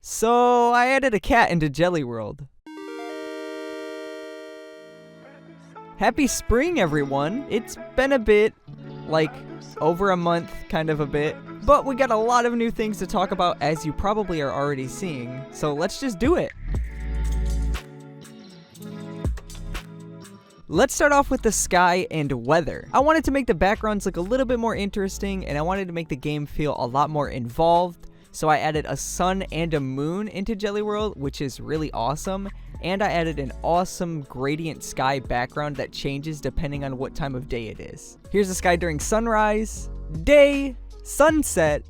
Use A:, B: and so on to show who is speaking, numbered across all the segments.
A: So I added a cat into Gelli World. Happy spring, everyone! It's been a bit, like, over a month, kind of a bit. But we got a lot of new things to talk about, as you probably are already seeing. So let's just do it! Let's start off with the sky and weather. I wanted to make the backgrounds look a little bit more interesting, and I wanted to make the game feel a lot more involved. So I added a sun and a moon into Gelli World, which is really awesome. And I added an awesome gradient sky background that changes depending on what time of day it is. Here's the sky during sunrise, day, sunset,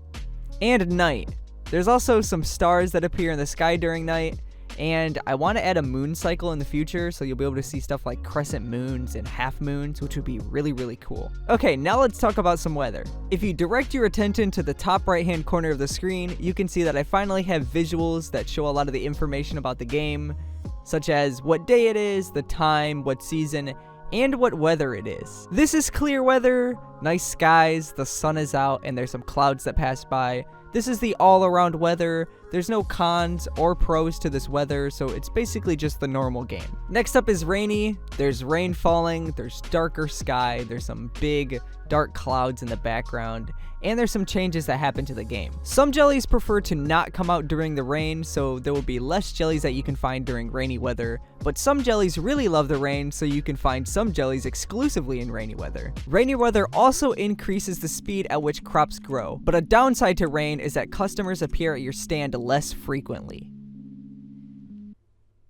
A: and night. There's also some stars that appear in the sky during night. And I want to add a moon cycle in the future, so you'll be able to see stuff like crescent moons and half moons, which would be really, really cool. Okay, now let's talk about some weather. If you direct your attention to the top right-hand corner of the screen, you can see that I finally have visuals that show a lot of the information about the game, such as what day it is, the time, what season, and what weather it is. This is clear weather, nice skies, the sun is out, and there's some clouds that pass by. This is the all-around weather. There's no cons or pros to this weather, so it's basically just the normal game. Next up is rainy. There's rain falling, there's darker sky, there's some big dark clouds in the background, and there's some changes that happen to the game. Some jellies prefer to not come out during the rain, so there will be less jellies that you can find during rainy weather, but some jellies really love the rain, so you can find some jellies exclusively in rainy weather. Rainy weather also increases the speed at which crops grow, but a downside to rain is that customers appear at your stand less frequently.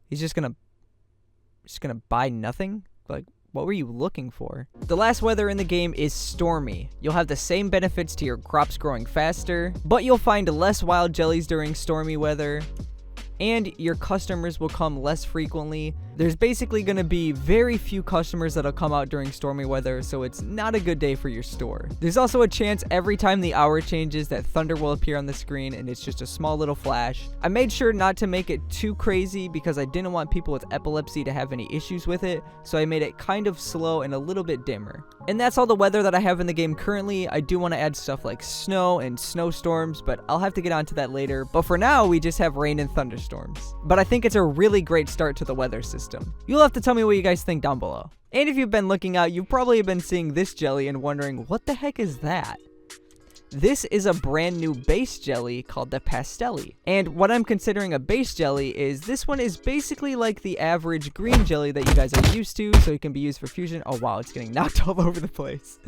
A: He's just gonna buy nothing? Like, what were you looking for? The last weather in the game is stormy. You'll have the same benefits to your crops growing faster, but you'll find less wild jellies during stormy weather, and your customers will come less frequently. There's basically going to be very few customers that'll come out during stormy weather, so it's not a good day for your store. There's also a chance every time the hour changes that thunder will appear on the screen, and it's just a small little flash. I made sure not to make it too crazy because I didn't want people with epilepsy to have any issues with it, so I made it kind of slow and a little bit dimmer. And that's all the weather that I have in the game currently. I do want to add stuff like snow and snowstorms, but I'll have to get onto that later. But for now, we just have rain and thunderstorms. But I think it's a really great start to the weather system. You'll have to tell me what you guys think down below. And if you've been looking out, you've probably been seeing this jelly and wondering, what the heck is that? This is a brand new base jelly called the Pastelli. And what I'm considering a base jelly is this one is basically like the average green jelly that you guys are used to, so it can be used for fusion. Oh wow, it's getting knocked all over the place.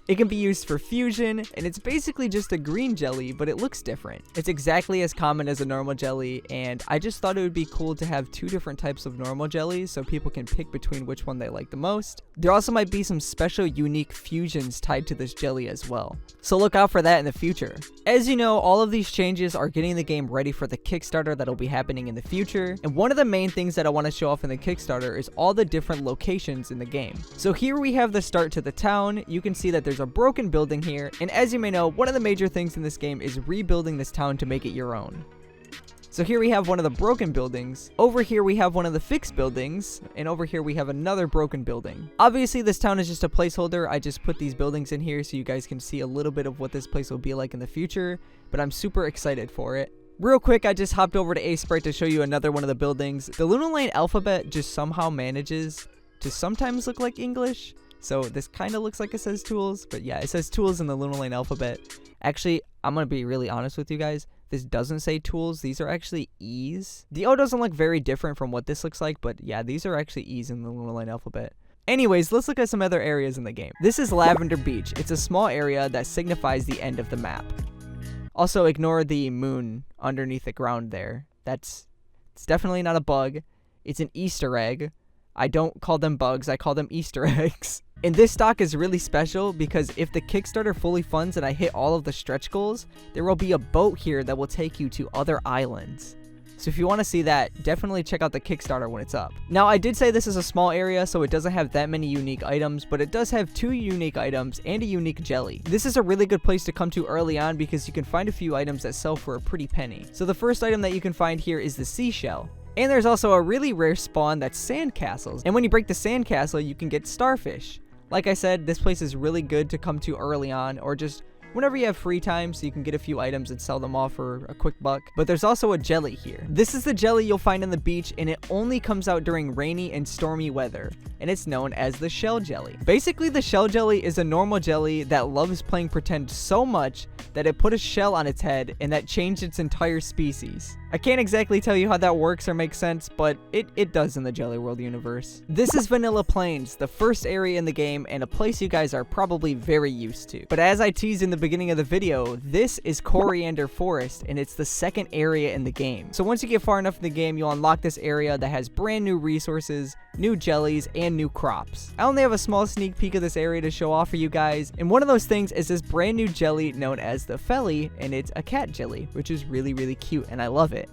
A: It can be used for fusion, and it's basically just a green jelly, but it looks different. It's exactly as common as a normal jelly, and I just thought it would be cool to have two different types of normal jellies so people can pick between which one they like the most. There also might be some special unique fusions tied to this jelly as well, so look out for that in the future. As you know, all of these changes are getting the game ready for the Kickstarter that'll be happening in the future, and one of the main things that I want to show off in the Kickstarter is all the different locations in the game. So here we have the start to the town. You can see that there's a broken building here, and as you may know, one of the major things in this game is rebuilding this town to make it your own. So here we have one of the broken buildings, over here we have one of the fixed buildings, and over here we have another broken building. Obviously this town is just a placeholder. I just put these buildings in here so you guys can see a little bit of what this place will be like in the future, but I'm super excited for it. Real quick, I just hopped over to A-Sprite to show you another one of the buildings. The Lunarlane alphabet just somehow manages to sometimes look like English. So this kind of looks like it says tools, but yeah, it says tools in the Lunarlane alphabet. Actually, I'm going to be really honest with you guys. This doesn't say tools. These are actually E's. The O doesn't look very different from what this looks like, but yeah, these are actually E's in the Lunarlane alphabet. Anyways, let's look at some other areas in the game. This is Lavender Beach. It's a small area that signifies the end of the map. Also, ignore the moon underneath the ground there. It's definitely not a bug. It's an Easter egg. I don't call them bugs, I call them Easter eggs. And this stock is really special because if the Kickstarter fully funds and I hit all of the stretch goals, there will be a boat here that will take you to other islands. So if you want to see that, definitely check out the Kickstarter when it's up. Now, I did say this is a small area, so it doesn't have that many unique items, but it does have 2 unique items and a unique jelly. This is a really good place to come to early on because you can find a few items that sell for a pretty penny. So the first item that you can find here is the seashell. And there's also a really rare spawn that's sandcastles. And when you break the sandcastle, you can get starfish. Like I said, this place is really good to come to early on, or just whenever you have free time so you can get a few items and sell them off for a quick buck. But there's also a jelly here. This is the jelly you'll find on the beach, and it only comes out during rainy and stormy weather, and it's known as the shell jelly. Basically, the shell jelly is a normal jelly that loves playing pretend so much that it put a shell on its head and that changed its entire species. I can't exactly tell you how that works or makes sense, but it does in the Gelli World universe. This is Vanilla Plains, the first area in the game and a place you guys are probably very used to. But as I teased in the beginning of the video, this is Coriander Forest, and it's the second area in the game. So once you get far enough in the game, you'll unlock this area that has brand new resources, new jellies, and new crops. I only have a small sneak peek of this area to show off for you guys, and one of those things is this brand new jelly known as the Felly, and it's a cat jelly, which is really, really cute, and I love it.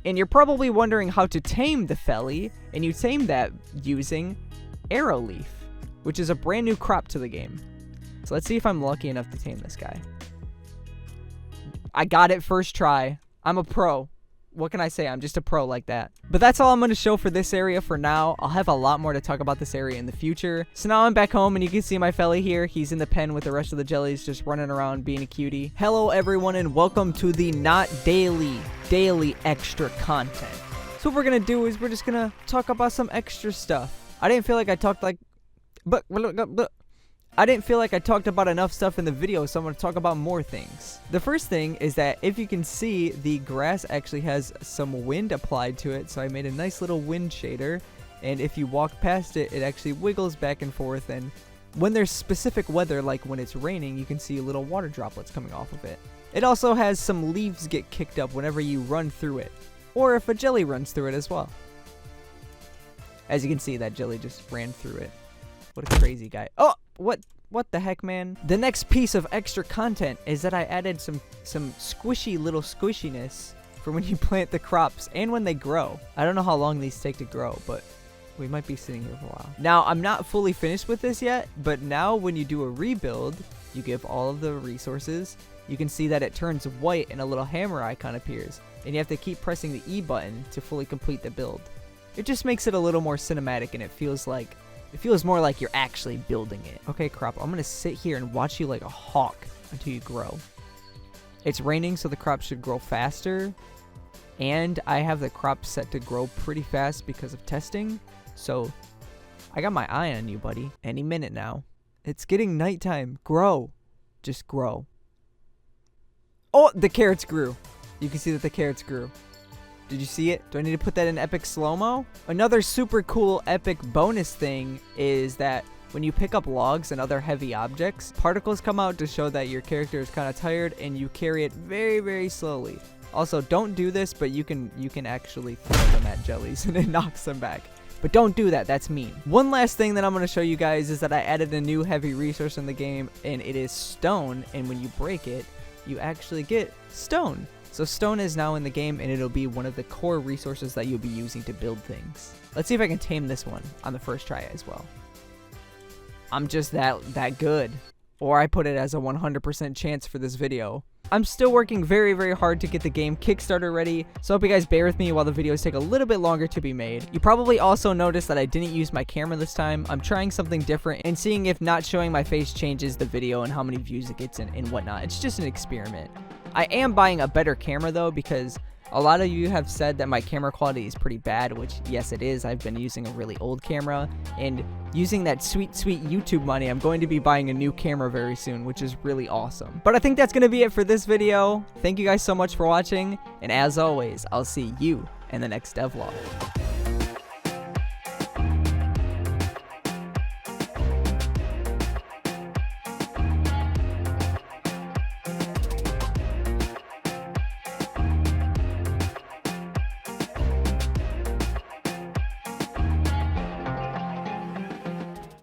A: And you're probably wondering how to tame the Felly, and you tame that using Arrow Leaf, which is a brand new crop to the game. So let's see if I'm lucky enough to tame this guy. I got it first try. I'm a pro. What can I say? I'm just a pro like that. But that's all I'm going to show for this area for now. I'll have a lot more to talk about this area in the future. So now I'm back home, and you can see my Felly here. He's in the pen with the rest of the jellies, just running around being a cutie. Hello everyone, and welcome to the not daily extra content. So what we're going to do is we're just going to talk about some extra stuff. I didn't feel like I talked about enough stuff in the video, so I'm going to talk about more things. The first thing is that if you can see, the grass actually has some wind applied to it, so I made a nice little wind shader, and if you walk past it, it actually wiggles back and forth, and when there's specific weather, like when it's raining, you can see little water droplets coming off of it. It also has some leaves get kicked up whenever you run through it, or if a jelly runs through it as well. As you can see, that jelly just ran through it. What a crazy guy. Oh! What the heck, man? The next piece of extra content is that I added some squishy little squishiness for when you plant the crops and when they grow. I don't know how long these take to grow, but we might be sitting here for a while. Now, I'm not fully finished with this yet, but now when you do a rebuild, you give all of the resources. You can see that it turns white and a little hammer icon appears, and you have to keep pressing the E button to fully complete the build. It just makes it a little more cinematic, and it feels more like you're actually building it. Okay, crop, I'm gonna sit here and watch you like a hawk until you grow. It's raining, so the crop should grow faster, and I have the crop set to grow pretty fast because of testing, so I got my eye on you, buddy. Any minute now. It's getting nighttime. Grow. Just grow. Oh, the carrots grew. You can see that the carrots grew. Did you see it? Do I need to put that in epic slow-mo? Another super cool epic bonus thing is that when you pick up logs and other heavy objects, particles come out to show that your character is kind of tired, and you carry it very, very slowly. Also, don't do this, but you can actually throw them at jellies and it knocks them back. But don't do that, that's mean. One last thing that I'm going to show you guys is that I added a new heavy resource in the game, and it is stone, and when you break it, you actually get stone. So stone is now in the game, and it'll be one of the core resources that you'll be using to build things. Let's see if I can tame this one on the first try as well. I'm just that good. Or I put it as a 100% chance for this video. I'm still working very, very hard to get the game Kickstarter ready, so I hope you guys bear with me while the videos take a little bit longer to be made. You probably also noticed that I didn't use my camera this time. I'm trying something different and seeing if not showing my face changes the video and how many views it gets and whatnot. It's just an experiment. I am buying a better camera though, because a lot of you have said that my camera quality is pretty bad, which yes it is. I've been using a really old camera, and using that sweet YouTube money, I'm going to be buying a new camera very soon, which is really awesome. But I think that's going to be it for this video. Thank you guys so much for watching, and as always, I'll see you in the next devlog.